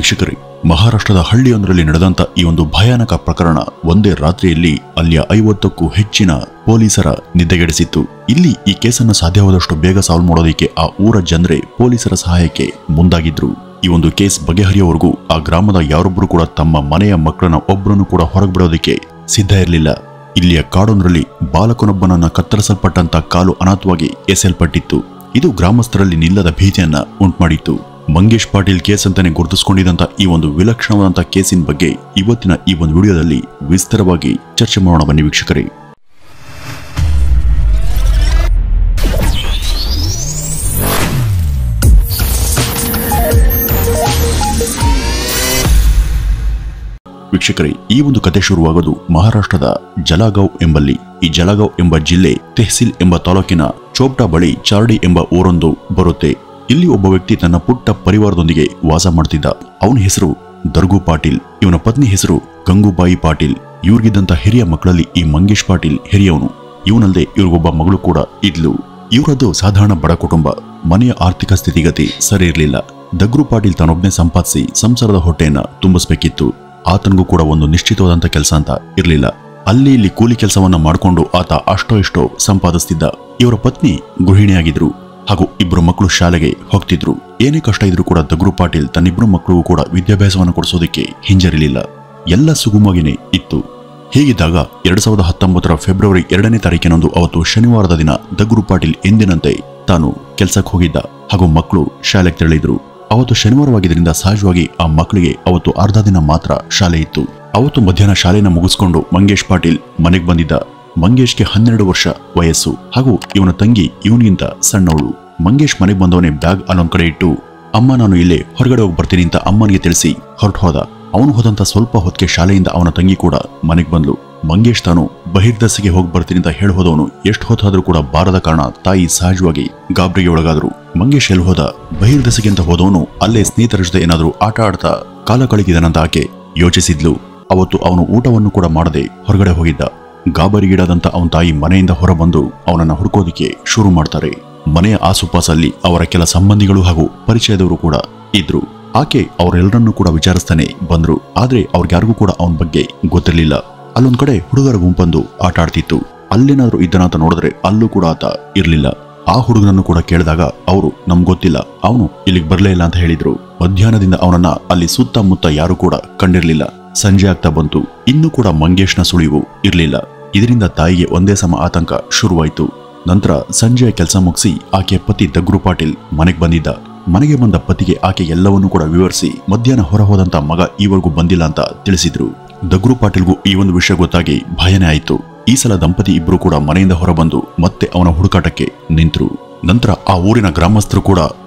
ವೀಕ್ಷಕರೇ, ಮಹಾರಾಷ್ಟ್ರದ ಹಳ್ಳಿಯೊಂದರಲ್ಲಿ ನಡೆದಂತ ಈ ಒಂದು ಭಯಾನಕ ಪ್ರಕರಣ ಒಂದೇ ರಾತ್ರಿಯಲ್ಲಿ ಅಲ್ಲಿಯ 50ಕ್ಕೂ ಹೆಚ್ಚಿನ ಪೊಲೀಸರ ನಿದ್ದೆಗೆಡಿಸಿತ್ತು. ಇಲ್ಲಿ ಈ ಕೇಸನ್ನು ಸಾಧ್ಯವಾದಷ್ಟು ಬೇಗ ಸಾಲ್ವ್ ಮಾಡೋದಕ್ಕೆ ಆ ಊರ ಜನರೇ ಪೊಲೀಸರ ಸಹಾಯಕ್ಕೆ ಮುಂದಾಗಿದ್ರು. ಈ ಒಂದು ಕೇಸ್ ಬಗೆಹರಿಯುವವರೆಗೂ ಆ ಗ್ರಾಮದ ಯಾರೊಬ್ಬರು ಕೂಡ ತಮ್ಮ ಮನೆಯ ಮಕ್ಕಳನ್ನ ಒಬ್ಬರನ್ನು ಕೂಡ ಹೊರಗೆ ಬಿಡೋದಕ್ಕೆ ಸಿದ್ಧ ಇರಲಿಲ್ಲ. ಇಲ್ಲಿಯ ಕಾಡೊಂದರಲ್ಲಿ ಬಾಲಕನೊಬ್ಬನನ್ನ ಕತ್ತರಿಸಲ್ಪಟ್ಟಂತ ಕಾಲು ಅನಾಥವಾಗಿ ಎಸೆಯಲ್ಪಟ್ಟಿತ್ತು. ಇದು ಗ್ರಾಮಸ್ಥರಲ್ಲಿ ನಿಲ್ಲದ ಭೀತಿಯನ್ನ ಉಂಟುಮಾಡಿತ್ತು. ಮಂಗೇಶ್ ಪಾಟೀಲ್ ಕೇಸ್ ಅಂತಾನೆ ಗುರುತಿಸಿಕೊಂಡಿದ್ದಂತ ಈ ಒಂದು ವಿಲಕ್ಷಣವಾದಂತ ಕೇಸಿನ ಬಗ್ಗೆ ಇವತ್ತಿನ ಈ ಒಂದು ವಿಡಿಯೋದಲ್ಲಿ ವಿಸ್ತಾರವಾಗಿ ಚರ್ಚೆ ಮಾಡೋಣ ಬನ್ನಿ ವೀಕ್ಷಕರೇ. ವೀಕ್ಷಕರೇ, ಈ ಒಂದು ಕತೆ ಶುರುವಾಗೋದು ಮಹಾರಾಷ್ಟ್ರದ ಜಲಗಾಂವ್ ಎಂಬಲ್ಲಿ. ಈ ಜಲಗಾಂವ್ ಎಂಬ ಜಿಲ್ಲೆ ತೆಹ್ಸಿಲ್ ಎಂಬ ತಾಲೂಕಿನ ಚೋಪ್ಟಾ ಬಳಿ ಚಾರ್ಡಿ ಎಂಬ ಊರೊಂದು ಬರುತ್ತೆ. ಇಲ್ಲಿ ಒಬ್ಬ ವ್ಯಕ್ತಿ ತನ್ನ ಪುಟ್ಟ ಪರಿವಾರದೊಂದಿಗೆ ವಾಸ ಮಾಡ್ತಿದ್ದ. ಅವನ ಹೆಸರು ದರ್ಗು ಪಾಟೀಲ್. ಇವನ ಪತ್ನಿ ಹೆಸರು ಗಂಗೂಬಾಯಿ ಪಾಟೀಲ್. ಇವ್ರಿಗಿದ್ದಂತ ಹಿರಿಯ ಮಕ್ಕಳಲ್ಲಿ ಈ ಮಂಗೇಶ್ ಪಾಟೀಲ್ ಹಿರಿಯವನು. ಇವನಲ್ಲದೆ ಇವ್ರಿಗೊಬ್ಬ ಮಗಳು ಕೂಡ ಇದ್ಲು. ಇವರದ್ದು ಸಾಧಾರಣ ಬಡ ಕುಟುಂಬ. ಮನೆಯ ಆರ್ಥಿಕ ಸ್ಥಿತಿಗತಿ ಸರಿ ಇರಲಿಲ್ಲ. ದಗ್ರು ಪಾಟೀಲ್ ತಾನೊಬ್ಬನೇ ಸಂಪಾದಿಸಿ ಸಂಸಾರದ ಹೊಟ್ಟೆಯನ್ನ ತುಂಬಿಸ್ಬೇಕಿತ್ತು. ಆತನಿಗೂ ಕೂಡ ಒಂದು ನಿಶ್ಚಿತವಾದಂತ ಕೆಲಸ ಅಂತ ಇರಲಿಲ್ಲ. ಅಲ್ಲಿ ಇಲ್ಲಿ ಕೂಲಿ ಕೆಲಸವನ್ನ ಮಾಡಿಕೊಂಡು ಆತ ಅಷ್ಟೋ ಇಷ್ಟೋ ಸಂಪಾದಿಸ್ತಿದ್ದ. ಇವರ ಪತ್ನಿ ಗೃಹಿಣಿಯಾಗಿದ್ರು ಹಾಗೂ ಇಬ್ರು ಮಕ್ಕಳು ಶಾಲೆಗೆ ಹೋಗ್ತಿದ್ರು. ಏನೇ ಕಷ್ಟ ಇದ್ರೂ ಕೂಡ ದಗ್ರು ಪಾಟೀಲ್ ತನ್ನಿಬ್ರು ಮಕ್ಕಳಿಗೂ ಕೂಡ ವಿದ್ಯಾಭ್ಯಾಸವನ್ನು ಕೊಡಿಸೋದಕ್ಕೆ ಹಿಂಜರಿಲಿಲ್ಲ. ಎಲ್ಲ ಸುಗಮವಾಗಿನೇ ಇತ್ತು. ಹೀಗಿದ್ದಾಗ 2019 ಫೆಬ್ರವರಿ 2ನೇ ತಾರೀಕಿನಂದು ಅವತ್ತು ಶನಿವಾರದ ದಿನ ದಗ್ರು ಪಾಟೀಲ್ ಎಂದಿನಂತೆ ತಾನು ಕೆಲ್ಸಕ್ಕೆ ಹೋಗಿದ್ದ ಹಾಗೂ ಮಕ್ಕಳು ಶಾಲೆಗೆ ತೆರಳಿದ್ರು. ಅವತ್ತು ಶನಿವಾರವಾಗಿದ್ದರಿಂದ ಸಹಜವಾಗಿ ಆ ಮಕ್ಕಳಿಗೆ ಅವತ್ತು ಅರ್ಧ ದಿನ ಮಾತ್ರ ಶಾಲೆ ಇತ್ತು. ಅವತ್ತು ಮಧ್ಯಾಹ್ನ ಶಾಲೆನ ಮುಗಿಸ್ಕೊಂಡು ಮಂಗೇಶ್ ಪಾಟೀಲ್ ಮನೆಗೆ ಬಂದಿದ್ದ. ಮಂಗೇಶ್ಗೆ 12 ವರ್ಷ ವಯಸ್ಸು ಹಾಗೂ ಇವನ ತಂಗಿ ಇವನಿಗಿಂತ ಸಣ್ಣವಳು. ಮಂಗೇಶ್ ಮನೆಗೆ ಬಂದವನೇ ಬ್ಯಾಗ್ ಅಲ್ಲೊಂದ್ ಕಡೆ ಇಟ್ಟು, ಅಮ್ಮ ನಾನು ಇಲ್ಲೇ ಹೊರಗಡೆ ಹೋಗಿ ಬರ್ತೀನಿ ಅಂತ ಅಮ್ಮನಿಗೆ ತಿಳಿಸಿ ಹೊರಟು ಹೋದ. ಅವನು ಹೋದಂತ ಸ್ವಲ್ಪ ಹೊತ್ತಿಗೆ ಶಾಲೆಯಿಂದ ಅವನ ತಂಗಿ ಕೂಡ ಮನೆಗೆ ಬಂದ್ಲು. ಮಂಗೇಶ್ ತಾನು ಬಹಿರ್ದಸೆಗೆ ಹೋಗಿ ಬರ್ತೀನಿ ಅಂತ ಹೇಳಿ ಹೋದವನು ಎಷ್ಟು ಹೊತ್ತಾದ್ರೂ ಕೂಡ ಬಾರದ ಕಾರಣ ತಾಯಿ ಸಹಜವಾಗಿ ಗಾಬರಿಗೆ ಒಳಗಾದ್ರು. ಮಂಗೇಶ್ ಎಲ್ಲಿ ಹೋದ? ಬಹಿರ್ದಸೆಗೆ ಅಂತ ಹೋದವನು ಅಲ್ಲೇ ಸ್ನೇಹಿತರ ಜೊತೆ ಏನಾದ್ರೂ ಆಟ ಆಡ್ತಾ ಕಾಲ ಕಳೆದಿದ್ದಾನಂತ ಆಕೆ ಯೋಚಿಸಿದ್ಲು. ಅವತ್ತು ಅವನು ಊಟವನ್ನು ಕೂಡ ಮಾಡದೆ ಹೊರಗಡೆ ಹೋಗಿದ್ದ. ಗಾಬರಿಗೀಡಾದಂತ ಅವನ ತಾಯಿ ಮನೆಯಿಂದ ಹೊರಬಂದು ಅವನನ್ನ ಹುಡುಕೋದಿಕ್ಕೆ ಶುರು ಮಾಡ್ತಾರೆ. ಮನೆಯ ಆಸುಪಾಸಲ್ಲಿ ಅವರ ಕೆಲ ಸಂಬಂಧಿಗಳು ಹಾಗೂ ಪರಿಚಯದವರು ಕೂಡ ಇದ್ರು. ಆಕೆ ಅವರೆಲ್ಲರನ್ನೂ ಕೂಡ ವಿಚಾರಿಸ್ತಾನೆ ಬಂದ್ರು. ಆದ್ರೆ ಅವ್ರಿಗ್ಯಾರಿಗೂ ಕೂಡ ಅವನ ಬಗ್ಗೆ ಗೊತ್ತಿರ್ಲಿಲ್ಲ. ಅಲ್ಲೊಂದ್ ಕಡೆ ಹುಡುಗರ ಗುಂಪೊಂದು ಆಟ ಆಡ್ತಿತ್ತು. ಅಲ್ಲೇನಾದ್ರೂ ಇದ್ದನಾತ ನೋಡಿದ್ರೆ ಅಲ್ಲೂ ಕೂಡ ಆತ ಇರ್ಲಿಲ್ಲ. ಆ ಹುಡುಗನನ್ನು ಕೂಡ ಕೇಳಿದಾಗ ಅವರು ನಮ್ಗೆ ಗೊತ್ತಿಲ್ಲ, ಅವನು ಇಲ್ಲಿಗೆ ಬರ್ಲೇ ಇಲ್ಲ ಅಂತ ಹೇಳಿದ್ರು. ಮಧ್ಯಾಹ್ನದಿಂದ ಅವನನ್ನ ಅಲ್ಲಿ ಸುತ್ತಮುತ್ತ ಯಾರು ಕೂಡ ಕಂಡಿರ್ಲಿಲ್ಲ. ಸಂಜೆ ಆಗ್ತಾ ಬಂತು. ಇನ್ನೂ ಕೂಡ ಮಂಗೇಶ್ನ ಸುಳಿವು ಇರ್ಲಿಲ್ಲ. ಇದರಿಂದ ತಾಯಿಗೆ ಒಂದೇ ಸಮ ಆತಂಕ ಶುರುವಾಯಿತು. ನಂತರ ಸಂಜೆಯ ಕೆಲಸ ಮುಗಿಸಿ ಆಕೆಯ ಪತಿ ದಗ್ರು ಪಾಟೀಲ್ ಮನೆಗೆ ಬಂದಿದ್ದ. ಮನೆಗೆ ಬಂದ ಪತಿಗೆ ಆಕೆ ಎಲ್ಲವನ್ನೂ ಕೂಡ ವಿವರಿಸಿ ಮಧ್ಯಾಹ್ನ ಹೊರ ಹೋದಂತ ಮಗ ಈವರೆಗೂ ಬಂದಿಲ್ಲ ಅಂತ ತಿಳಿಸಿದ್ರು. ದಗ್ರು ಪಾಟೀಲ್ಗೂ ಈ ಒಂದು ವಿಷಯ ಗೊತ್ತಾಗಿ ಭಯನೇ ಆಯಿತು. ಈ ಸಲ ದಂಪತಿ ಇಬ್ರು ಕೂಡ ಮನೆಯಿಂದ ಹೊರಬಂದು ಮತ್ತೆ ಅವನ ಹುಡುಕಾಟಕ್ಕೆ ನಿಂತರು. ನಂತರ ಆ ಊರಿನ ಗ್ರಾಮಸ್ಥರು ಕೂಡ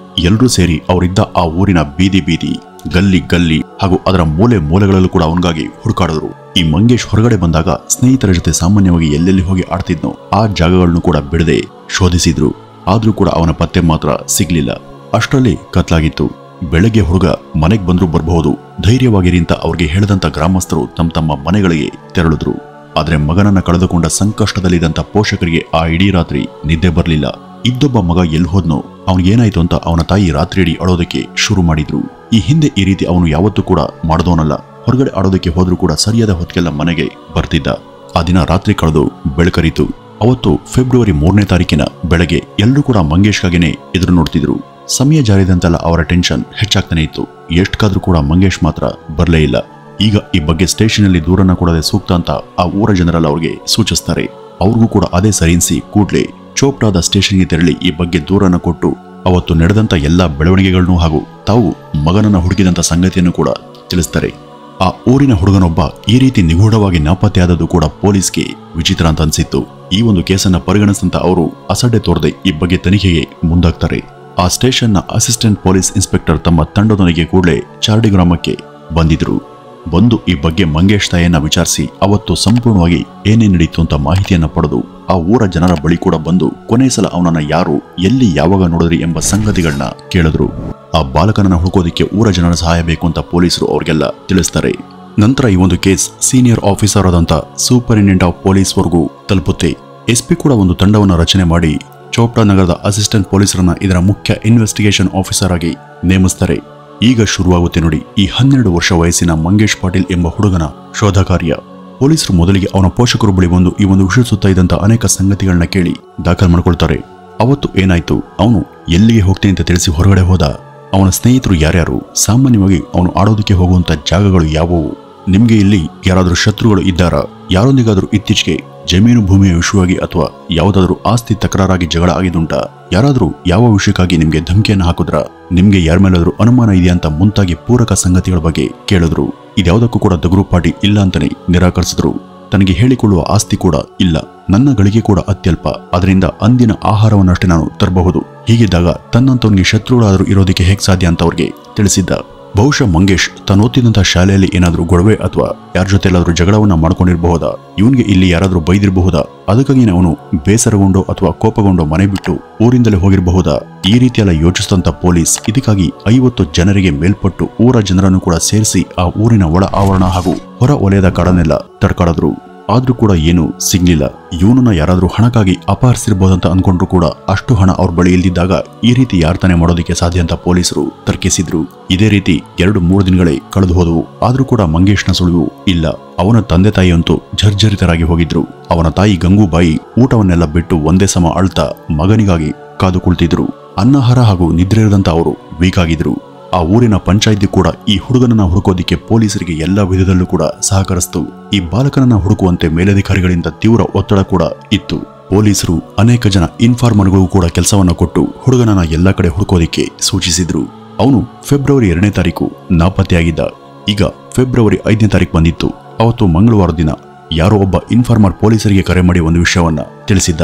ಎಲ್ಲರೂ ಸೇರಿ ಅವರಿದ್ದ ಆ ಊರಿನ ಬೀದಿ ಬೀದಿ, ಗಲ್ಲಿ ಗಲ್ಲಿ ಹಾಗೂ ಅದರ ಮೂಲೆ ಮೂಲೆಗಳಲ್ಲೂ ಕೂಡ ಅವನಿಗಾಗಿ ಹುಡುಕಾಡಿದ್ರು. ಈ ಮಂಗೇಶ್ ಹೊರಗಡೆ ಬಂದಾಗ ಸ್ನೇಹಿತರ ಜೊತೆ ಸಾಮಾನ್ಯವಾಗಿ ಎಲ್ಲೆಲ್ಲಿ ಹೋಗಿ ಆಡ್ತಿದ್ನೋ ಆ ಜಾಗಗಳನ್ನು ಕೂಡ ಬಿಡದೆ ಶೋಧಿಸಿದ್ರು. ಆದ್ರೂ ಕೂಡ ಅವನ ಪತ್ತೆ ಮಾತ್ರ ಸಿಗ್ಲಿಲ್ಲ. ಅಷ್ಟರಲ್ಲಿ ಕತ್ಲಾಗಿತ್ತು. ಬೆಳಗ್ಗೆ ಹುಡುಗ ಮನೆಗೆ ಬಂದ್ರೂ ಬರಬಹುದು, ಧೈರ್ಯವಾಗಿರಿ ಅಂತ ಅವ್ರಿಗೆ ಹೇಳಿದಂತ ಗ್ರಾಮಸ್ಥರು ತಮ್ಮ ತಮ್ಮ ಮನೆಗಳಿಗೆ ತೆರಳಿದ್ರು. ಆದ್ರೆ ಮಗನನ್ನ ಕಳೆದುಕೊಂಡ ಸಂಕಷ್ಟದಲ್ಲಿದ್ದಂತ ಪೋಷಕರಿಗೆ ಆ ಇಡೀ ರಾತ್ರಿ ನಿದ್ದೆ ಬರಲಿಲ್ಲ. ಇದ್ದೊಬ್ಬ ಮಗ ಎಲ್ಲಿ ಹೋದ್ನೋ, ಅವನಿಗೇನಾಯ್ತು ಅಂತ ಅವನ ತಾಯಿ ರಾತ್ರಿ ಇಡೀ ಅಳೋದಕ್ಕೆ ಶುರು ಮಾಡಿದ್ರು. ಈ ಹಿಂದೆ ಈ ರೀತಿ ಅವನು ಯಾವತ್ತೂ ಕೂಡ ಮಾಡದವನಲ್ಲ. ಹೊರಗಡೆ ಆಡೋದಕ್ಕೆ ಹೋದ್ರೂ ಕೂಡ ಸರಿಯಾದ ಹೊತ್ತಿಗೆಲ್ಲ ಮನೆಗೆ ಬರ್ತಿದ್ದ. ಆ ದಿನ ರಾತ್ರಿ ಕಳೆದು ಬೆಳಕರಿತು. ಅವತ್ತು ಫೆಬ್ರವರಿ 3ನೇ ತಾರೀಕಿನ ಬೆಳಗ್ಗೆ ಎಲ್ಲರೂ ಕೂಡ ಮಂಗೇಶ್ಗಾಗೇನೆ ಎದುರು ನೋಡ್ತಿದ್ರು. ಸಮಯ ಜಾರಿದಂತೆಲ್ಲ ಅವರ ಟೆನ್ಷನ್ ಹೆಚ್ಚಾಗ್ತಾನೆ ಇತ್ತು. ಎಷ್ಟಾದ್ರೂ ಕೂಡ ಮಂಗೇಶ್ ಮಾತ್ರ ಬರ್ಲೇ ಇಲ್ಲ. ಈಗ ಈ ಬಗ್ಗೆ ಸ್ಟೇಷನಲ್ಲಿ ದೂರನ್ನ ಕೊಡದೆ ಸೂಕ್ತ ಅಂತ ಆ ಊರ ಜನರೆಲ್ಲ ಅವ್ರಿಗೆ ಸೂಚಿಸ್ತಾರೆ. ಅವ್ರಿಗೂ ಕೂಡ ಅದೇ ಸರಿನ್ಸಿ ಕೂಡ್ಲೆ ಚೋಪ್ಟಾದ ಸ್ಟೇಷನ್ಗೆ ತೆರಳಿ ಈ ಬಗ್ಗೆ ದೂರನ್ನ ಕೊಟ್ಟು ಅವತ್ತು ನಡೆದಂತ ಎಲ್ಲಾ ಬೆಳವಣಿಗೆಗಳನ್ನು ಹಾಗೂ ತಾವು ಮಗನನ್ನ ಹುಡುಕಿದಂತ ಸಂಗತಿಯನ್ನು ಕೂಡ ತಿಳಿಸ್ತಾರೆ. ಆ ಊರಿನ ಹುಡುಗನೊಬ್ಬ ಈ ರೀತಿ ನಿಗೂಢವಾಗಿ ನಾಪತ್ತೆಯಾದದ್ದು ಕೂಡ ಪೊಲೀಸ್ಗೆ ವಿಚಿತ್ರ ಅಂತ ಅನ್ಸಿತ್ತು. ಈ ಒಂದು ಕೇಸನ್ನ ಪರಿಗಣಿಸಿದಂತ ಅವರು ಅಸಡ್ಡೆ ತೋರದೆ ಈ ಬಗ್ಗೆ ತನಿಖೆಗೆ ಮುಂದಾಗ್ತಾರೆ. ಆ ಸ್ಟೇಷನ್ನ ಅಸಿಸ್ಟೆಂಟ್ ಪೊಲೀಸ್ ಇನ್ಸ್ಪೆಕ್ಟರ್ ತಮ್ಮ ತಂಡದೊಂದಿಗೆ ಕೂಡಲೇ ಚಾರ್ಡಿ ಗ್ರಾಮಕ್ಕೆ ಬಂದಿದ್ರು. ಬಂದು ಈ ಬಗ್ಗೆ ಮಂಗೇಶ್ ತಾಯಿಯನ್ನ ವಿಚಾರಿಸಿ ಅವತ್ತು ಸಂಪೂರ್ಣವಾಗಿ ಏನೇನ್ ನಡೀತು ಅಂತ ಮಾಹಿತಿಯನ್ನ ಪಡೆದು ಆ ಊರ ಜನರ ಬಳಿ ಕೂಡ ಬಂದು ಕೊನೆ ಸಲ ಅವನನ್ನ ಯಾರು ಎಲ್ಲಿ ಯಾವಾಗ ನೋಡಿದ್ರಿ ಎಂಬ ಸಂಗತಿಗಳನ್ನ ಕೇಳಿದ್ರು. ಆ ಬಾಲಕನನ್ನ ಹುಡುಕೋದಿಕ್ಕೆ ಊರ ಜನರ ಸಹಾಯ ಬೇಕು ಅಂತ ಪೊಲೀಸರು ಅವ್ರಿಗೆಲ್ಲ ತಿಳಿಸ್ತಾರೆ. ನಂತರ ಈ ಒಂದು ಕೇಸ್ ಸೀನಿಯರ್ ಆಫೀಸರ್ ಆದಂತ ಸೂಪರಿಂಟೆಂಡೆಂಟ್ ಆಫ್ ಪೊಲೀಸ್ ವರೆಗೂ ತಲುಪುತ್ತೆ. ಎಸ್ಪಿ ಕೂಡ ಒಂದು ತಂಡವನ್ನು ರಚನೆ ಮಾಡಿ ಚೋಪ್ಟಾ ನಗರದ ಅಸಿಸ್ಟೆಂಟ್ ಪೊಲೀಸರನ್ನ ಇದರ ಮುಖ್ಯ ಇನ್ವೆಸ್ಟಿಗೇಷನ್ ಆಫೀಸರ್ ಆಗಿ ನೇಮಿಸ್ತಾರೆ. ಈಗ ಶುರುವಾಗುತ್ತೆ ನೋಡಿ ಈ 12 ವರ್ಷ ವಯಸ್ಸಿನ ಮಂಗೇಶ್ ಪಾಟೀಲ್ ಎಂಬ ಹುಡುಗನ ಶೋಧ ಕಾರ್ಯ. ಪೊಲೀಸರು ಮೊದಲಿಗೆ ಅವನ ಪೋಷಕರು ಬಳಿ ಬಂದು ಈ ಒಂದು ವಿಷಯ ಸುತ್ತ ಇದ್ದಂತ ಅನೇಕ ಸಂಗತಿಗಳನ್ನ ಕೇಳಿ ದಾಖಲು ಮಾಡ್ಕೊಳ್ತಾರೆ. ಅವತ್ತು ಏನಾಯ್ತು, ಅವನು ಎಲ್ಲಿಗೆ ಹೋಗ್ತೀನಿ ಅಂತ ತಿಳಿಸಿ ಹೊರಗಡೆ ಹೋದ, ಅವನ ಸ್ನೇಹಿತರು ಯಾರ್ಯಾರು, ಸಾಮಾನ್ಯವಾಗಿ ಅವನು ಆಡೋದಕ್ಕೆ ಹೋಗುವಂತ ಜಾಗಗಳು ಯಾವುವು, ನಿಮ್ಗೆ ಇಲ್ಲಿ ಯಾರಾದರೂ ಶತ್ರುಗಳು ಇದ್ದಾರಾ, ಯಾರೊಂದಿಗಾದ್ರೂ ಇತ್ತೀಚೆಗೆ ಜಮೀನು ಭೂಮಿಯ ವಿಷಯವಾಗಿ ಅಥವಾ ಯಾವುದಾದ್ರೂ ಆಸ್ತಿ ತಕರಾರಾಗಿ ಜಗಳ ಆಗಿದುಂಟಾ, ಯಾರಾದ್ರೂ ಯಾವ ವಿಷಯಕ್ಕಾಗಿ ನಿಮ್ಗೆ ಧಮಕಿಯನ್ನು ಹಾಕಿದ್ರ, ನಿಮ್ಗೆ ಯಾರ ಮೇಲಾದ್ರೂ ಅನುಮಾನ ಇದೆಯಾ ಅಂತ ಮುಂತಾಗಿ ಪೂರಕ ಸಂಗತಿಗಳ ಬಗ್ಗೆ ಕೇಳಿದ್ರು. ಇದ್ಯಾವುದಕ್ಕೂ ಕೂಡ ದಗರು ಪಾಟೀಲ್ ಇಲ್ಲ ಅಂತಾನೆ ನಿರಾಕರಿಸಿದ್ರು. ತನಗೆ ಹೇಳಿಕೊಳ್ಳುವ ಆಸ್ತಿ ಕೂಡ ಇಲ್ಲ, ನನ್ನ ಗಳಿಗೆ ಕೂಡ ಅತ್ಯಲ್ಪ, ಅದರಿಂದ ಅಂದಿನ ಆಹಾರವನ್ನಷ್ಟೇ ನಾನು ತರಬಹುದು. ಹೀಗಿದ್ದಾಗ ತನ್ನಂತವನಿಗೆ ಶತ್ರುಗಳಾದರೂ ಇರೋದಕ್ಕೆ ಹೇಗೆ ಸಾಧ್ಯ ಅಂತ ಅವ್ರಿಗೆ ತಿಳಿಸಿದ್ದ. ಬಹುಶಃ ಮಂಗೇಶ್ ತಾನು ಓದ್ತಿದ್ದಂತಹ ಶಾಲೆಯಲ್ಲಿ ಏನಾದರೂ ಗೊಡವೆ ಅಥವಾ ಯಾರ ಜೊತೆ ಎಲ್ಲಾದ್ರೂ ಜಗಳವನ್ನ ಮಾಡ್ಕೊಂಡಿರಬಹುದಾ, ಇವನ್ಗೆ ಇಲ್ಲಿ ಯಾರಾದ್ರೂ ಬೈದಿರಬಹುದಾ, ಅದಕ್ಕಾಗಿ ಅವನು ಬೇಸರಗೊಂಡೋ ಅಥವಾ ಕೋಪಗೊಂಡೋ ಮನೆ ಬಿಟ್ಟು ಊರಿಂದಲೇ ಹೋಗಿರಬಹುದಾ, ಈ ರೀತಿಯೆಲ್ಲ ಯೋಚಿಸಿದಂತ ಪೊಲೀಸ್ ಇದಕ್ಕಾಗಿ 50 ಜನರಿಗೆ ಮೇಲ್ಪಟ್ಟು ಊರ ಜನರನ್ನು ಕೂಡ ಸೇರಿಸಿ ಆ ಊರಿನ ಒಳ ಆವರಣ ಹಾಗೂ ಹೊರ ವಲಯದ ಕಾಡನ್ನೆಲ್ಲ ತಡ್ಕಾಡಿದ್ರು. ಆದ್ರೂ ಕೂಡ ಏನು ಸಿಗ್ಲಿಲ್ಲ. ಇವನನ್ನ ಯಾರಾದ್ರೂ ಹಣಕ್ಕಾಗಿ ಅಪಹರಿಸಿರ್ಬೋದಂತ ಅನ್ಕೊಂಡ್ರು ಕೂಡ ಅಷ್ಟು ಹಣ ಅವ್ರ ಬಳಿ ಇಲ್ದಿದ್ದಾಗ ಈ ರೀತಿ ಯಾರ್ತಾನೆ ಮಾಡೋದಕ್ಕೆ ಸಾಧ್ಯ ಅಂತ ಪೊಲೀಸರು ತರ್ಕಿಸಿದ್ರು. ಇದೇ ರೀತಿ 2-3 ದಿನಗಳೇ ಕಳೆದು ಹೋದವು. ಆದ್ರೂ ಕೂಡ ಮಂಗೇಶ್ನ ಸುಳಿವು ಇಲ್ಲ. ಅವನ ತಂದೆ ತಾಯಿಯಂತೂ ಜರ್ಜರಿತರಾಗಿ ಹೋಗಿದ್ರು. ಅವನ ತಾಯಿ ಗಂಗೂಬಾಯಿ ಊಟವನ್ನೆಲ್ಲ ಬಿಟ್ಟು ಒಂದೇ ಸಮ ಅಳ್ತಾ ಮಗನಿಗಾಗಿ ಕಾದು ಕುಳಿತಿದ್ರು. ಅನ್ನಾಹಾರ ಹಾಗೂ ನಿದ್ರೆ ಇರದಂತ ಅವರು ವೀಕ್ ಆಗಿದ್ರು. ಆ ಊರಿನ ಪಂಚಾಯಿತಿ ಕೂಡ ಈ ಹುಡುಗನನ್ನ ಹುಡುಕೋದಿಕ್ಕೆ ಪೊಲೀಸರಿಗೆ ಎಲ್ಲ ವಿಧದಲ್ಲೂ ಕೂಡ ಸಹಕರಿಸಿತು. ಈ ಬಾಲಕನನ್ನ ಹುಡುಕುವಂತೆ ಮೇಲಧಿಕಾರಿಗಳಿಂದ ತೀವ್ರ ಒತ್ತಡ ಕೂಡ ಇತ್ತು. ಪೊಲೀಸರು ಅನೇಕ ಜನ ಇನ್ಫಾರ್ಮರ್ಗಳಿಗೂ ಕೂಡ ಕೆಲಸವನ್ನ ಕೊಟ್ಟು ಹುಡುಗನನ್ನ ಎಲ್ಲ ಕಡೆ ಹುಡುಕೋದಿಕ್ಕೆ ಸೂಚಿಸಿದ್ರು. ಅವನು ಫೆಬ್ರವರಿ 2ನೇ ತಾರೀಕು ನಾಪತ್ತೆಯಾಗಿದ್ದ. ಈಗ ಫೆಬ್ರವರಿ 5ನೇ ತಾರೀಕು ಬಂದಿತ್ತು. ಅವತ್ತು ಮಂಗಳವಾರ ದಿನ ಯಾರೋ ಒಬ್ಬ ಇನ್ಫಾರ್ಮರ್ ಪೊಲೀಸರಿಗೆ ಕರೆ ಮಾಡಿ ಒಂದು ವಿಷಯವನ್ನ ತಿಳಿಸಿದ್ದ.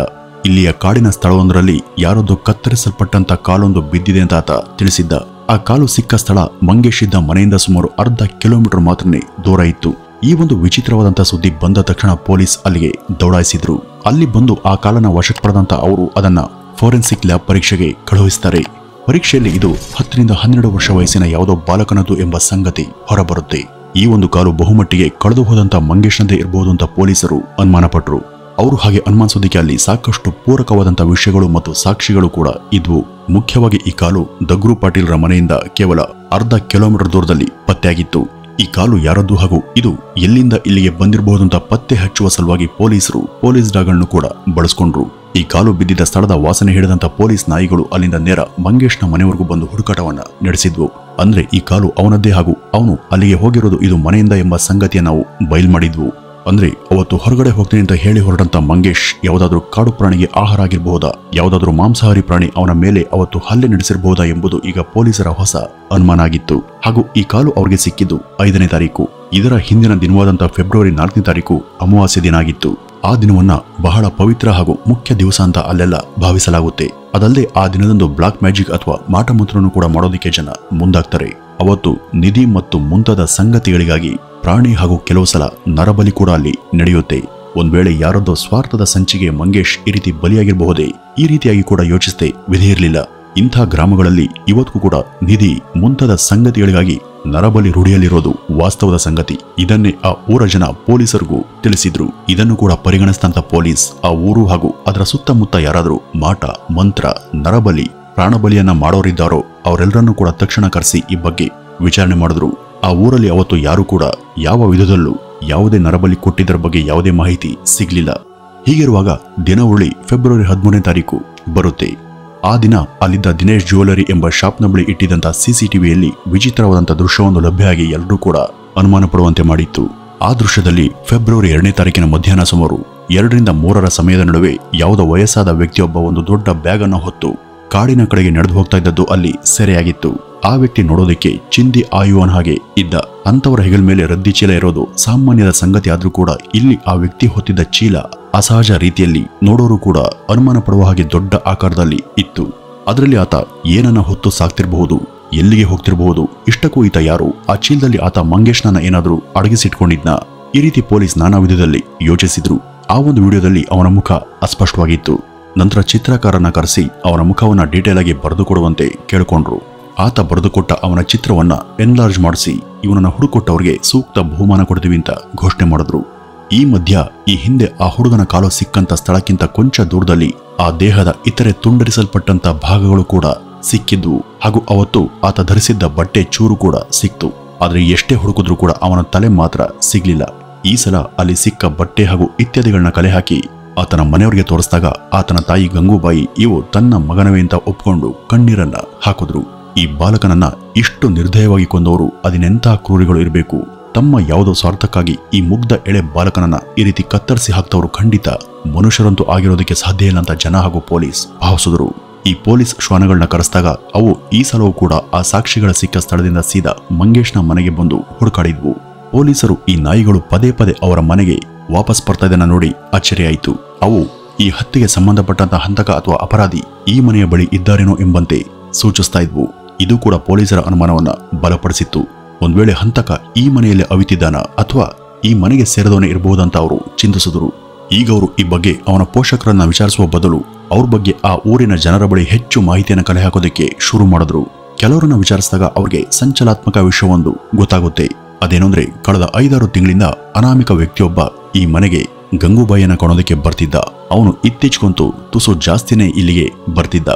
ಇಲ್ಲಿಯ ಕಾಡಿನ ಸ್ಥಳವೊಂದರಲ್ಲಿ ಯಾರೊಂದು ಕತ್ತರಿಸಲ್ಪಟ್ಟಂತ ಕಾಲೊಂದು ಬಿದ್ದಿದೆ ಅಂತ ಆತ ತಿಳಿಸಿದ್ದ. ಆ ಕಾಲು ಸಿಕ್ಕ ಸ್ಥಳ ಮಂಗೇಶ್ ಇದ್ದ ಮನೆಯಿಂದ ಸುಮಾರು ಅರ್ಧ ಕಿಲೋಮೀಟರ್ ಮಾತ್ರನೇ ದೂರ ಇತ್ತು. ಈ ಒಂದು ವಿಚಿತ್ರವಾದಂತ ಸುದ್ದಿ ಬಂದ ತಕ್ಷಣ ಪೊಲೀಸ್ ಅಲ್ಲಿಗೆ ದೌಡಾಯಿಸಿದ್ರು. ಅಲ್ಲಿ ಬಂದು ಆ ಕಾಲನ ವಶಕ್ಕೆ ಪಡೆದಂತ ಅವರು ಅದನ್ನ ಫೋರೆನ್ಸಿಕ್ ಲ್ಯಾಬ್ ಪರೀಕ್ಷೆಗೆ ಕಳುಹಿಸ್ತಾರೆ. ಪರೀಕ್ಷೆಯಲ್ಲಿ ಇದು 10 ರಿಂದ 12 ವರ್ಷ ವಯಸ್ಸಿನ ಯಾವುದೋ ಬಾಲಕನದು ಎಂಬ ಸಂಗತಿ ಹೊರಬರುತ್ತೆ. ಈ ಒಂದು ಕಾಲು ಬಹುಮಟ್ಟಿಗೆ ಕಳೆದು ಹೋದಂತ ಮಂಗೇಶ್ನದೇ ಇರಬಹುದು ಅಂತ ಪೊಲೀಸರು ಅನುಮಾನ ಪಟ್ರು. ಅವರು ಹಾಗೆ ಅನುಮಾನಿಸೋದಕ್ಕೆ ಅಲ್ಲಿ ಸಾಕಷ್ಟು ಪೂರಕವಾದಂತ ವಿಷಯಗಳು ಮತ್ತು ಸಾಕ್ಷಿಗಳು ಕೂಡ ಇದ್ವು. ಮುಖ್ಯವಾಗಿ ಈ ಕಾಲು ದಗರು ಪಾಟೀಲ್ರ ಮನೆಯಿಂದ ಕೇವಲ ಅರ್ಧ ಕಿಲೋಮೀಟರ್ ದೂರದಲ್ಲಿ ಪತ್ತೆಯಾಗಿತ್ತು. ಈ ಕಾಲು ಯಾರದ್ದು ಹಾಗೂ ಇದು ಎಲ್ಲಿಂದ ಇಲ್ಲಿಗೆ ಬಂದಿರಬಹುದು ಅಂತ ಪತ್ತೆ ಹಚ್ಚುವ ಸಲುವಾಗಿ ಪೊಲೀಸರು ಪೊಲೀಸ್ ಡಾಗ್ಗಳನ್ನು ಕೂಡ ಬಳಸ್ಕೊಂಡ್ರು. ಈ ಕಾಲು ಬಿದ್ದಿದ್ದ ಸ್ಥಳದ ವಾಸನೆ ಹಿಡಿದಂತ ಪೊಲೀಸ್ ನಾಯಿಗಳು ಅಲ್ಲಿಂದ ನೇರ ಮಂಗೇಶ್ನ ಮನೆವರೆಗೂ ಬಂದು ಹುಡುಕಾಟವನ್ನ ನಡೆಸಿದ್ವು. ಅಂದ್ರೆ ಈ ಕಾಲು ಅವನದ್ದೇ ಹಾಗೂ ಅವನು ಅಲ್ಲಿಗೆ ಹೋಗಿರೋದು ಇದು ಮನೆಯಿಂದ ಎಂಬ ಸಂಗತಿಯ ನಾವು ಬಯಲ್ ಮಾಡಿದ್ವು. ಅಂದ್ರೆ ಅವತ್ತು ಹೊರಗಡೆ ಹೋಗ್ತೀನಿ ಅಂತ ಹೇಳಿ ಹೊರಟಂತ ಮಂಗೇಶ್ ಯಾವುದಾದ್ರೂ ಕಾಡು ಪ್ರಾಣಿಗೆ ಆಹಾರ ಆಗಿರಬಹುದಾ, ಯಾವುದಾದ್ರೂ ಮಾಂಸಾಹಾರಿ ಪ್ರಾಣಿ ಅವನ ಮೇಲೆ ಅವತ್ತು ಹಲ್ಲೆ ನಡೆಸಿರಬಹುದಾ ಎಂಬುದು ಈಗ ಪೊಲೀಸರ ಹೊಸ ಅನುಮಾನ ಆಗಿತ್ತು. ಹಾಗೂ ಈ ಕಾಲು ಅವ್ರಿಗೆ ಸಿಕ್ಕಿದ್ದು 5ನೇ ತಾರೀಕು. ಇದರ ಹಿಂದಿನ ದಿನವಾದಂತ ಫೆಬ್ರವರಿ 4ನೇ ತಾರೀಕು ಅಮಾವಾಸ್ಯೆ ದಿನ ಆಗಿತ್ತು. ಆ ದಿನವನ್ನ ಬಹಳ ಪವಿತ್ರ ಹಾಗೂ ಮುಖ್ಯ ದಿವಸ ಅಂತ ಅಲ್ಲೆಲ್ಲ ಭಾವಿಸಲಾಗುತ್ತೆ. ಅದಲ್ಲದೆ ಆ ದಿನದಂದು ಬ್ಲಾಕ್ ಮ್ಯಾಜಿಕ್ ಅಥವಾ ಮಾಟಮಂತ್ರವನ್ನು ಕೂಡ ಮಾಡೋದಕ್ಕೆ ಜನ ಮುಂದಾಗ್ತಾರೆ. ಅವತ್ತು ನಿಧಿ ಮತ್ತು ಮುಂತಾದ ಸಂಗತಿಗಳಿಗಾಗಿ ಪ್ರಾಣಿ ಹಾಗೂ ಕೆಲವು ಸಲ ನರಬಲಿ ಕೂಡ ಅಲ್ಲಿ ನಡೆಯುತ್ತೆ. ಒಂದ್ ವೇಳೆ ಯಾರದ್ದೋ ಸ್ವಾರ್ಥದ ಸಂಚಿಗೆ ಮಂಗೇಶ್ ಈ ರೀತಿ ಬಲಿಯಾಗಿರಬಹುದೇ, ಈ ರೀತಿಯಾಗಿ ಕೂಡ ಯೋಚಿಸದೆ ವಿಧಿ ಇರಲಿಲ್ಲ. ಇಂಥ ಗ್ರಾಮಗಳಲ್ಲಿ ಇವತ್ತಿಗೂ ಕೂಡ ನಿಧಿ ಮುಂತಾದ ಸಂಗತಿಗಳಿಗಾಗಿ ನರಬಲಿ ರೂಢಿಯಲ್ಲಿರೋದು ವಾಸ್ತವದ ಸಂಗತಿ. ಇದನ್ನೇ ಆ ಊರ ಜನ ಪೊಲೀಸರಿಗೂ ತಿಳಿಸಿದ್ರು. ಇದನ್ನು ಕೂಡ ಪರಿಗಣಿಸಿದಂತ ಪೊಲೀಸ್ ಆ ಊರು ಹಾಗೂ ಅದರ ಸುತ್ತಮುತ್ತ ಯಾರಾದರೂ ಮಾಟ ಮಂತ್ರ ನರಬಲಿ ಪ್ರಾಣಬಲಿಯನ್ನ ಮಾಡೋರಿದ್ದಾರೋ ಅವರೆಲ್ಲರನ್ನೂ ಕೂಡ ತಕ್ಷಣ ಕರೆಸಿ ಈ ಬಗ್ಗೆ ವಿಚಾರಣೆ ಮಾಡಿದ್ರು. ಆ ಊರಲ್ಲಿ ಅವತ್ತು ಯಾರು ಕೂಡ ಯಾವ ವಿಧದಲ್ಲೂ ಯಾವುದೇ ನರಬಲಿ ಕೊಟ್ಟಿದ್ದರ ಬಗ್ಗೆ ಯಾವುದೇ ಮಾಹಿತಿ ಸಿಗ್ಲಿಲ್ಲ. ಹೀಗಿರುವಾಗ ದಿನ ಉರುಳಿ ಫೆಬ್ರವರಿ 13ನೇ ತಾರೀಕು ಬರುತ್ತೆ. ಆ ದಿನ ಅಲ್ಲಿದ್ದ ದಿನೇಶ್ ಜ್ಯುವೆಲರಿ ಎಂಬ ಶಾಪ್ನ ಬಳಿ ಇಟ್ಟಿದ್ದಂತ ಸಿಸಿಟಿವಿಯಲ್ಲಿ ವಿಚಿತ್ರವಾದಂತ ದೃಶ್ಯವೊಂದು ಲಭ್ಯ ಆಗಿ ಎಲ್ಲರೂ ಕೂಡ ಅನುಮಾನ ಪಡುವಂತೆ ಮಾಡಿತ್ತು. ಆ ದೃಶ್ಯದಲ್ಲಿ ಫೆಬ್ರವರಿ 2ನೇ ತಾರೀಕಿನ ಮಧ್ಯಾಹ್ನ ಸುಮಾರು 2 ರಿಂದ 3 ಸಮಯದ ನಡುವೆ ಯಾವುದೋ ವಯಸ್ಸಾದ ವ್ಯಕ್ತಿಯೊಬ್ಬ ಒಂದು ದೊಡ್ಡ ಬ್ಯಾಗ್ ಅನ್ನು ಹೊತ್ತು ಕಾಡಿನ ಕಡೆಗೆ ನಡೆದು ಹೋಗ್ತಾ ಇದ್ದದ್ದು ಅಲ್ಲಿ ಸೆರೆಯಾಗಿತ್ತು. ಆ ವ್ಯಕ್ತಿ ನೋಡೋದಕ್ಕೆ ಚಿಂದಿ ಆಯುವನ ಹಾಗೆ ಇದ್ದ. ಅಂತವರ ಹೆಗಲ ಮೇಲೆ ರದ್ದಿ ಚೀಲ ಇರೋದು ಸಾಮಾನ್ಯದ ಸಂಗತಿ ಆದ್ರೂ ಕೂಡ ಇಲ್ಲಿ ಆ ವ್ಯಕ್ತಿ ಹೊತ್ತಿದ್ದ ಚೀಲ ಅಸಹಜ ರೀತಿಯಲ್ಲಿ ನೋಡೋರು ಕೂಡ ಅನುಮಾನ ಪಡುವ ಹಾಗೆ ದೊಡ್ಡ ಆಕಾರದಲ್ಲಿ ಇತ್ತು. ಅದರಲ್ಲಿ ಆತ ಏನನ್ನ ಹೊತ್ತು ಸಾಕ್ತಿರಬಹುದು, ಎಲ್ಲಿಗೆ ಹೋಗ್ತಿರಬಹುದು, ಇಷ್ಟಕ್ಕೂ ಈತ ಯಾರು, ಆ ಚೀಲದಲ್ಲಿ ಆತ ಮಂಗೇಶ್ನನ್ನ ಏನಾದ್ರೂ ಅಡಗಿಸಿಟ್ಕೊಂಡಿದ್ನ, ಈ ರೀತಿ ಪೊಲೀಸ್ ನಾನಾ ವಿಧದಲ್ಲಿ ಯೋಚಿಸಿದ್ರು. ಆ ಒಂದು ವಿಡಿಯೋದಲ್ಲಿ ಅವನ ಮುಖ ಅಸ್ಪಷ್ಟವಾಗಿತ್ತು. ನಂತರ ಚಿತ್ರಕಾರನ ಕರೆಸಿ ಅವನ ಮುಖವನ್ನ ಡೀಟೇಲ್ ಆಗಿ ಬರೆದುಕೊಡುವಂತೆ ಕೇಳಿಕೊಂಡ್ರು. ಆತ ಬರೆದುಕೊಟ್ಟ ಅವನ ಚಿತ್ರವನ್ನ ಎನ್ಲಾರ್ಜ್ ಮಾಡಿಸಿ ಇವನನ್ನ ಹುಡುಕೊಟ್ಟವ್ರಿಗೆ ಸೂಕ್ತ ಬಹುಮಾನ ಕೊಡ್ತೀವಿ ಅಂತ ಘೋಷಣೆ ಮಾಡಿದ್ರು. ಈ ಮಧ್ಯ ಈ ಹಿಂದೆ ಆ ಹುಡುಗನ ಕಾಲು ಸಿಕ್ಕಂತ ಸ್ಥಳಕ್ಕಿಂತ ಕೊಂಚ ದೂರದಲ್ಲಿ ಆ ದೇಹದ ಇತರೆ ತುಂಡರಿಸಲ್ಪಟ್ಟಂತ ಭಾಗಗಳು ಕೂಡ ಸಿಕ್ಕಿದ್ವು ಹಾಗೂ ಅವತ್ತು ಆತ ಧರಿಸಿದ್ದ ಬಟ್ಟೆ ಚೂರು ಕೂಡ ಸಿಕ್ತು. ಆದ್ರೆ ಎಷ್ಟೇ ಹುಡುಕಿದ್ರೂ ಕೂಡ ಅವನ ತಲೆ ಮಾತ್ರ ಸಿಗ್ಲಿಲ್ಲ. ಈ ಸಲ ಅಲ್ಲಿ ಸಿಕ್ಕ ಬಟ್ಟೆ ಹಾಗೂ ಇತ್ಯಾದಿಗಳನ್ನ ಕಲೆ ಹಾಕಿ ಆತನ ಮನೆಯವರಿಗೆ ತೋರಿಸಿದಾಗ ಆತನ ತಾಯಿ ಗಂಗೂಬಾಯಿ ಇವು ತನ್ನ ಮಗನವೇ ಅಂತ ಒಪ್ಕೊಂಡು ಕಣ್ಣೀರನ್ನ ಹಾಕಿದ್ರು. ಈ ಬಾಲಕನನ್ನ ಇಷ್ಟು ನಿರ್ದಯವಾಗಿ ಕೊಂದವರು ಅದನ್ನೆಂಥ ಕ್ರೂರಿಗಳು ಇರಬೇಕು. ತಮ್ಮ ಯಾವುದೋ ಸ್ವಾರ್ಥಕ್ಕಾಗಿ ಈ ಮುಗ್ಧ ಎಳೆ ಬಾಲಕನನ್ನ ಈ ರೀತಿ ಕತ್ತರಿಸಿ ಹಾಕ್ತವರು ಖಂಡಿತ ಮನುಷ್ಯರಂತೂ ಆಗಿರೋದಕ್ಕೆ ಸಾಧ್ಯ ಇಲ್ಲ ಅಂತ ಜನ ಹಾಗೂ ಪೊಲೀಸ್ ಭಾವಿಸಿದ್ರು. ಈ ಪೊಲೀಸ್ ಶ್ವಾನಗಳನ್ನ ಕರೆಸಿದಾಗ ಅವು ಈ ಸಲವೂ ಕೂಡ ಆ ಸಾಕ್ಷಿಗಳ ಸಿಕ್ಕ ಸ್ಥಳದಿಂದ ಸೀದಾ ಮಂಗೇಶ್ನ ಮನೆಗೆ ಬಂದು ಹುಡುಕಾಡಿದ್ವು. ಪೊಲೀಸರು ಈ ನಾಯಿಗಳು ಪದೇ ಪದೇ ಅವರ ಮನೆಗೆ ವಾಪಸ್ ಬರ್ತಾ ಇದನ್ನ ನೋಡಿ ಅಚ್ಚರಿಯಾಯಿತು. ಅವು ಈ ಹತ್ಯೆಗೆ ಸಂಬಂಧಪಟ್ಟಂತ ಹಂತಕ ಅಥವಾ ಅಪರಾಧಿ ಈ ಮನೆಯ ಬಳಿ ಇದ್ದಾರೇನೋ ಎಂಬಂತೆ ಸೂಚಿಸ್ತಾ ಇದ್ವು. ಇದು ಕೂಡ ಪೊಲೀಸರ ಅನುಮಾನವನ್ನ ಬಲಪಡಿಸಿತ್ತು. ಒಂದ್ ವೇಳೆ ಹಂತಕ ಈ ಮನೆಯಲ್ಲಿ ಅವಿತಿದ್ದಾನ ಅಥವಾ ಈ ಮನೆಗೆ ಸೇರಿದವನೇ ಇರಬಹುದಂತ ಅವರು ಚಿಂತಿಸಿದ್ರು. ಈಗ ಅವರು ಈ ಬಗ್ಗೆ ಅವನ ಪೋಷಕರನ್ನ ವಿಚಾರಿಸುವ ಬದಲು ಅವ್ರ ಬಗ್ಗೆ ಆ ಊರಿನ ಜನರ ಬಳಿ ಹೆಚ್ಚು ಮಾಹಿತಿಯನ್ನು ಕಲೆ ಹಾಕೋದಕ್ಕೆ ಶುರು ಮಾಡಿದ್ರು. ಕೆಲವರನ್ನ ವಿಚಾರಿಸಿದಾಗ ಅವ್ರಿಗೆ ಸಂಚಲಾತ್ಮಕ ವಿಷಯವೊಂದು ಗೊತ್ತಾಗುತ್ತೆ. ಅದೇನಂದ್ರೆ ಕಳೆದ 5-6 ತಿಂಗಳಿಂದ ಅನಾಮಿಕ ವ್ಯಕ್ತಿಯೊಬ್ಬ ಈ ಮನೆಗೆ ಗಂಗೂಬಾಯಿಯನ್ನ ಕಾಣೋದಕ್ಕೆ ಬರ್ತಿದ್ದ. ಅವನು ಇತ್ತೀಚೆಗಂತೂ ತುಸು ಜಾಸ್ತಿನೇ ಇಲ್ಲಿಗೆ ಬರ್ತಿದ್ದ.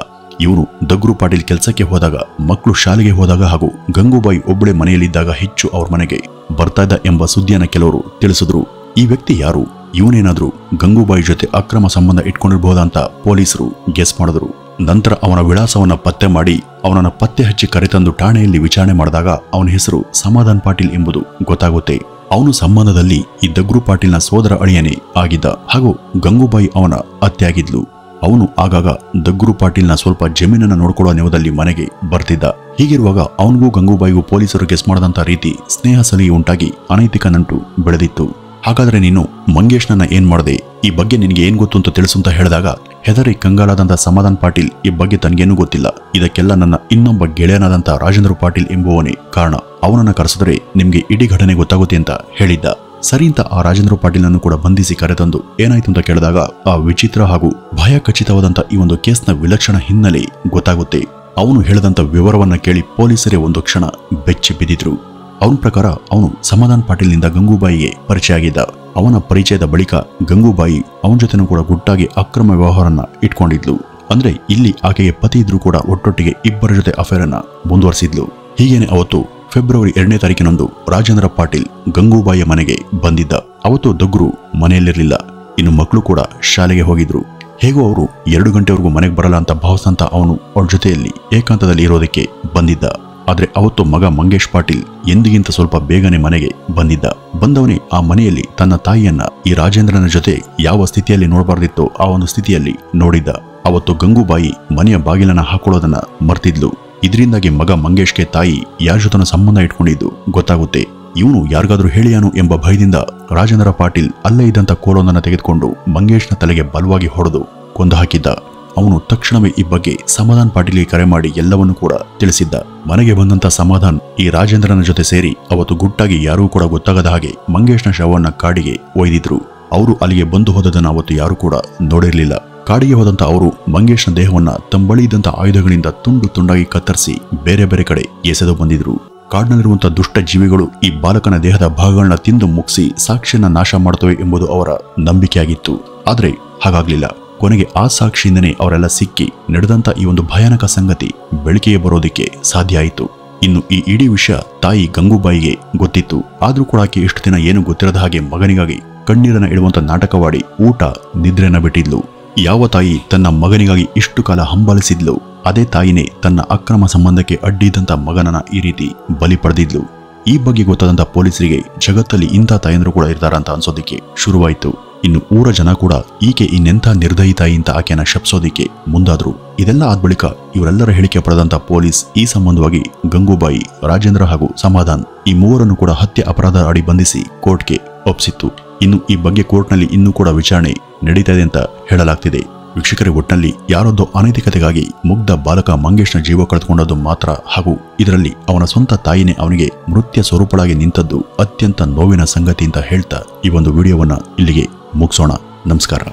ಇವರು ದಗ್ರು ಪಾಟೀಲ್ ಕೆಲಸಕ್ಕೆ ಹೋದಾಗ, ಮಕ್ಕಳು ಶಾಲೆಗೆ ಹೋದಾಗ ಹಾಗೂ ಗಂಗೂಬಾಯಿ ಒಬ್ಬಳೆ ಮನೆಯಲ್ಲಿದ್ದಾಗ ಹೆಚ್ಚು ಅವ್ರ ಮನೆಗೆ ಬರ್ತಾ ಇದ್ದ ಎಂಬ ಸುದ್ದಿಯನ್ನ ಕೆಲವರು ತಿಳಿಸಿದ್ರು. ಈ ವ್ಯಕ್ತಿ ಯಾರು? ಇವನೇನಾದ್ರೂ ಗಂಗೂಬಾಯಿ ಜೊತೆ ಅಕ್ರಮ ಸಂಬಂಧ ಇಟ್ಕೊಂಡಿರಬಹುದಂತ ಪೊಲೀಸರು ಗೆಸ್ ಮಾಡಿದ್ರು. ನಂತರ ಅವನ ವಿಳಾಸವನ್ನ ಪತ್ತೆ ಮಾಡಿ ಅವನನ್ನ ಪತ್ತೆ ಹಚ್ಚಿ ಕರೆತಂದು ಠಾಣೆಯಲ್ಲಿ ವಿಚಾರಣೆ ಮಾಡಿದಾಗ ಅವನ ಹೆಸರು ಸಮಾಧಾನ್ ಪಾಟೀಲ್ ಎಂಬುದು ಗೊತ್ತಾಗುತ್ತೆ. ಅವನು ಸಂಬಂಧದಲ್ಲಿ ಈ ದಗ್ರು ಪಾಟೀಲ್ನ ಸೋದರ ಅಳಿಯನೇ ಆಗಿದ್ದ ಹಾಗೂ ಗಂಗೂಬಾಯಿ ಅವನ ಅತ್ತೆಯಾಗಿದ್ಲು. ಅವನು ಆಗಾಗ ದಗ್ರು ಪಾಟೀಲ್ನ ಸ್ವಲ್ಪ ಜಮೀನನ್ನ ನೋಡ್ಕೊಳ್ಳೋ ನೆವದಲ್ಲಿ ಮನೆಗೆ ಬರ್ತಿದ್ದ. ಹೀಗಿರುವಾಗ ಅವನಿಗೂ ಗಂಗೂಬಾಯಿಗೂ ಪೊಲೀಸರು ಗೆಸ್ ಮಾಡದಂತ ರೀತಿ ಸ್ನೇಹ ಸಲಿಗೆ ಉಂಟಾಗಿ ಅನೈತಿಕ ನಂಟು ಬೆಳೆದಿತ್ತು. ಹಾಗಾದ್ರೆ ನೀನು ಮಂಗೇಶ್ನನ್ನ ಏನ್ ಮಾಡಿದೆ, ಈ ಬಗ್ಗೆ ನಿನಗೆ ಏನ್ ಗೊತ್ತು ಅಂತ ತಿಳಿಸು ಅಂತ ಹೇಳಿದಾಗ ಹೆದರಿ ಕಂಗಾಲಾದಂತ ಸಮಾಧಾನ್ ಪಾಟೀಲ್ ಈ ಬಗ್ಗೆ ತನಗೇನು ಗೊತ್ತಿಲ್ಲ, ಇದಕ್ಕೆಲ್ಲ ನನ್ನ ಇನ್ನೊಬ್ಬ ಗೆಳೆಯನಾದಂತ ರಾಜೇಂದ್ರ ಪಾಟೀಲ್ ಎಂಬುವನೇ ಕಾರಣ, ಅವನನ್ನ ಕರೆಸಿದ್ರೆ ನಿಮ್ಗೆ ಇಡೀ ಘಟನೆ ಗೊತ್ತಾಗುತ್ತೆ ಅಂತ ಹೇಳಿದ್ದ. ಸರಿ ಅಂತ ಆ ರಾಜೇಂದ್ರ ಪಾಟೀಲ್ನನ್ನು ಕೂಡ ಬಂಧಿಸಿ ಕರೆತಂದು ಏನಾಯ್ತು ಅಂತ ಕೇಳಿದಾಗ ಆ ವಿಚಿತ್ರ ಹಾಗೂ ಭಯ ಖಚಿತವಾದಂತ ಈ ಒಂದು ಕೇಸ್ನ ವಿಲಕ್ಷಣ ಹಿನ್ನೆಲೆ ಗೊತ್ತಾಗುತ್ತೆ. ಅವನು ಹೇಳಿದಂತ ವಿವರವನ್ನ ಕೇಳಿ ಪೊಲೀಸರೇ ಒಂದು ಕ್ಷಣ ಬೆಚ್ಚಿ ಬಿದ್ದಿದ್ರು. ಅವನ ಪ್ರಕಾರ ಅವನು ಸಮಾಧಾನ್ ಪಾಟೀಲ್ನಿಂದ ಗಂಗೂಬಾಯಿಗೆ ಪರಿಚಯ ಆಗಿದ್ದ. ಅವನ ಪರಿಚಯದ ಬಳಿಕ ಗಂಗೂಬಾಯಿ ಅವನ ಜೊತೆನೂ ಕೂಡ ಗುಟ್ಟಾಗಿ ಅಕ್ರಮ ವ್ಯವಹಾರನ್ನ ಇಟ್ಕೊಂಡಿದ್ಲು. ಅಂದ್ರೆ ಇಲ್ಲಿ ಆಕೆಗೆ ಪತಿ ಇದ್ರೂ ಕೂಡ ಒಟ್ಟೊಟ್ಟಿಗೆ ಇಬ್ಬರ ಜೊತೆ ಅಫೇರ್ ಅನ್ನ ಮುಂದುವರಿಸಿದ್ಲು. ಹೀಗೇನೆ ಅವತ್ತು ಫೆಬ್ರವರಿ 2ನೇ ತಾರೀಕಿನಂದು ರಾಜೇಂದ್ರ ಪಾಟೀಲ್ ಗಂಗೂಬಾಯಿಯ ಮನೆಗೆ ಬಂದಿದ್ದ. ಅವತ್ತು ದಗ್ರು ಮನೆಯಲ್ಲಿರಲಿಲ್ಲ, ಇನ್ನು ಮಕ್ಕಳು ಕೂಡ ಶಾಲೆಗೆ ಹೋಗಿದ್ರು. ಹೇಗೋ ಅವರು 2 ಗಂಟೆವರೆಗೂ ಮನೆಗೆ ಬರಲ್ಲ ಅಂತ ಭಾವಿಸಂತ ಅವನು ಅವ್ರ ಜೊತೆಯಲ್ಲಿ ಏಕಾಂತದಲ್ಲಿ ಇರೋದಕ್ಕೆ ಬಂದಿದ್ದ. ಆದ್ರೆ ಅವತ್ತು ಮಗ ಮಂಗೇಶ್ ಪಾಟೀಲ್ ಎಂದಿಗಿಂತ ಸ್ವಲ್ಪ ಬೇಗನೆ ಮನೆಗೆ ಬಂದಿದ್ದ. ಬಂದವನೇ ಆ ಮನೆಯಲ್ಲಿ ತನ್ನ ತಾಯಿಯನ್ನ ಈ ರಾಜೇಂದ್ರನ ಜೊತೆ ಯಾವ ಸ್ಥಿತಿಯಲ್ಲಿ ನೋಡಬಾರ್ದಿತ್ತೋ ಆ ಒಂದು ಸ್ಥಿತಿಯಲ್ಲಿ ನೋಡಿದ್ದ. ಅವತ್ತು ಗಂಗೂಬಾಯಿ ಮನೆಯ ಬಾಗಿಲನ್ನ ಹಾಕೊಳ್ಳೋದನ್ನ ಮರ್ತಿದ್ಲು. ಇದರಿಂದಾಗಿ ಮಗ ಮಂಗೇಶ್ಗೆ ತಾಯಿ ಯಾರ ಜೊತೆನ ಸಂಬಂಧ ಇಟ್ಕೊಂಡಿದ್ದು ಗೊತ್ತಾಗುತ್ತೆ. ಇವನು ಯಾರಿಗಾದ್ರೂ ಹೇಳಿಯಾನು ಎಂಬ ಭಯದಿಂದ ರಾಜೇಂದ್ರ ಪಾಟೀಲ್ ಅಲ್ಲೇ ಇದ್ದಂತ ಕೋಲೊಂದನ್ನ ತೆಗೆದುಕೊಂಡು ಮಂಗೇಶ್ನ ತಲೆಗೆ ಬಲವಾಗಿ ಹೊಡೆದು ಕೊಂದು ಹಾಕಿದ್ದ. ಅವನು ತಕ್ಷಣವೇ ಈ ಬಗ್ಗೆ ಸಮಾಧಾನ್ ಪಾಟೀಲ್ಗೆ ಕರೆ ಮಾಡಿ ಎಲ್ಲವನ್ನೂ ಕೂಡ ತಿಳಿಸಿದ್ದ. ಮನೆಗೆ ಬಂದಂತ ಸಮಾಧಾನ್ ಈ ರಾಜೇಂದ್ರನ ಜೊತೆ ಸೇರಿ ಅವತ್ತು ಗುಟ್ಟಾಗಿ ಯಾರೂ ಕೂಡ ಗೊತ್ತಾಗದ ಹಾಗೆ ಮಂಗೇಶ್ನ ಶವವನ್ನ ಕಾಡಿಗೆ ಒಯ್ದಿದ್ರು. ಅವರು ಅಲ್ಲಿಗೆ ಬಂದು ಹೋದದನ್ನ ಅವತ್ತು ಯಾರೂ ಕೂಡ ನೋಡಿರ್ಲಿಲ್ಲ. ಕಾಡಿಗೆ ಹೋದಂತ ಅವರು ಮಂಗೇಶ್ನ ದೇಹವನ್ನ ತಮ್ಮ ಬಳಿ ಇದ್ದಂತ ಆಯುಧಗಳಿಂದ ತುಂಡು ತುಂಡಾಗಿ ಕತ್ತರಿಸಿ ಬೇರೆ ಬೇರೆ ಕಡೆ ಎಸೆದು ಬಂದಿದ್ರು. ಕಾಡಿನಲ್ಲಿರುವಂತಹ ದುಷ್ಟ ಜೀವಿಗಳು ಈ ಬಾಲಕನ ದೇಹದ ಭಾಗಗಳನ್ನ ತಿಂದು ಮುಗಿಸಿ ಸಾಕ್ಷಿಯನ್ನ ನಾಶ ಮಾಡ್ತವೆ ಎಂಬುದು ಅವರ ನಂಬಿಕೆಯಾಗಿತ್ತು. ಆದ್ರೆ ಹಾಗಾಗ್ಲಿಲ್ಲ. ಕೊನೆಗೆ ಆ ಸಾಕ್ಷಿಯಿಂದನೇ ಅವರೆಲ್ಲ ಸಿಕ್ಕಿ ನಡೆದಂತ ಈ ಒಂದು ಭಯಾನಕ ಸಂಗತಿ ಬೆಳಕಿಗೆ ಬರೋದಿಕ್ಕೆ ಸಾಧ್ಯ ಆಯಿತು. ಇನ್ನು ಈ ಇಡೀ ವಿಷಯ ತಾಯಿ ಗಂಗೂಬಾಯಿಗೆ ಗೊತ್ತಿತ್ತು. ಆದ್ರೂ ಕೂಡ ಆಕೆ ಇಷ್ಟು ದಿನ ಏನು ಗೊತ್ತಿರದ ಹಾಗೆ ಮಗನಿಗಾಗಿ ಕಣ್ಣೀರನ್ನ ಇಡುವಂತ ನಾಟಕವಾಡಿ ಊಟ ನಿದ್ರೆನ ಬಿಟ್ಟಿದ್ಲು. ಯಾವ ತಾಯಿ ತನ್ನ ಮಗನಿಗಾಗಿ ಇಷ್ಟು ಕಾಲ ಹಂಬಲಿಸಿದ್ಲು ಅದೇ ತಾಯಿನೇ ತನ್ನ ಅಕ್ರಮ ಸಂಬಂಧಕ್ಕೆ ಅಡ್ಡಿದ್ದಂತ ಮಗನನ್ನ ಈ ರೀತಿ ಬಲಿ ಪಡೆದಿದ್ಲು. ಈ ಬಗ್ಗೆ ಗೊತ್ತಾದಂತ ಪೊಲೀಸರಿಗೆ ಜಗತ್ತಲ್ಲಿ ಇಂಥ ತಾಯಂದ್ರು ಕೂಡ ಇರ್ತಾರಂತ ಅನ್ಸೋದಿಕ್ಕೆ ಶುರುವಾಯಿತು. ಇನ್ನು ಊರ ಜನ ಕೂಡ ಈಕೆ ಇನ್ನೆಂಥ ನಿರ್ದಯಿ ತಾಯಿ ಅಂತ ಆಕೆಯನ್ನ ಶಪಿಸೋದಿಕ್ಕೆ ಮುಂದಾದ್ರು. ಇದೆಲ್ಲ ಆದ ಬಳಿಕ ಇವರೆಲ್ಲರ ಹೇಳಿಕೆ ಪಡೆದಂತ ಪೊಲೀಸ್ ಈ ಸಂಬಂಧವಾಗಿ ಗಂಗೂಬಾಯಿ, ರಾಜೇಂದ್ರ ಹಾಗೂ ಸಮಾಧಾನ್ ಈ ಮೂವರನ್ನು ಕೂಡ ಹತ್ಯೆ ಅಪರಾಧ ಅಡಿ ಬಂಧಿಸಿ ಕೋರ್ಟ್ಗೆ ಒಪ್ಪಿಸಿತ್ತು. ಇನ್ನು ಈ ಬಗ್ಗೆ ಕೋರ್ಟ್ನಲ್ಲಿ ಇನ್ನೂ ಕೂಡ ವಿಚಾರಣೆ ನಡೀತಾ ಇದೆ ಅಂತ ಹೇಳಲಾಗ್ತಿದೆ. ವೀಕ್ಷಕರೇ, ಒಟ್ಟಿನಲ್ಲಿ ಯಾರೊಂದು ಅನೈತಿಕತೆಗಾಗಿ ಮುಗ್ಧ ಬಾಲಕ ಮಂಗೇಶ್ನ ಜೀವ ಕಳೆದುಕೊಂಡದ್ದು ಮಾತ್ರ ಹಾಗೂ ಇದರಲ್ಲಿ ಅವನ ಸ್ವಂತ ತಾಯಿನೇ ಅವನಿಗೆ ಮೃತ್ಯ ಸ್ವರೂಪಳಾಗಿ ನಿಂತದ್ದು ಅತ್ಯಂತ ನೋವಿನ ಸಂಗತಿ ಅಂತ ಹೇಳ್ತಾ ಈ ಒಂದು ವಿಡಿಯೋವನ್ನ ಇಲ್ಲಿಗೆ ಮುಗಿಸೋಣ. ನಮಸ್ಕಾರ.